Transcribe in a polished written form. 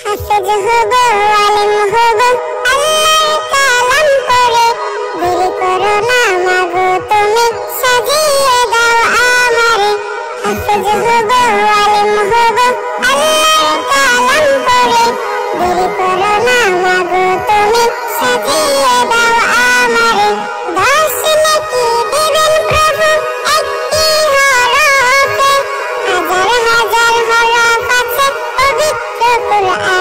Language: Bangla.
হাফেজ হব আলেম হব আল্লাহর কালাম পড়ে দেরি করো না মাগো তুমি সাজিয়ে দাও আমারে হাফেজ হব আলেম হব আল্লাহর কালাম পড়ে দেরি করো না মাগো তুমি সাজিয়ে দাও আমারে দশ নেকি দিবেন প্রভু একটি হরফে হাজার হাজার হরফ আছে পবিত্র কুরআন